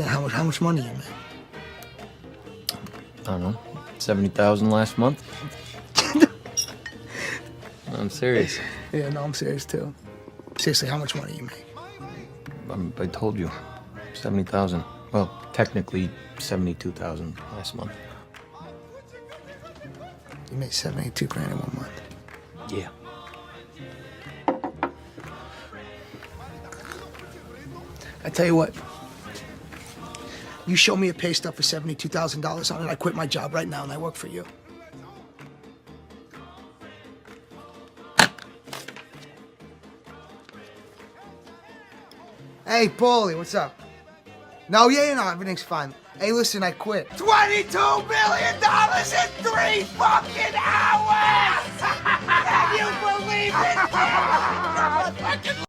How much money you make? I don't know, 70,000 last month. I'm serious. Yeah, no, I'm serious too. Seriously, how much money you make? I told you, 70,000. Well, technically 72,000 last month. You made 72 grand in 1 month. Yeah. I tell you what. You show me a pay stub for $72,000 on it, I quit my job right now and I work for you. Hey, Paulie, what's up? No, no, everything's fine. Hey, listen, I quit. $22 million in 3 fucking hours! Can you believe it?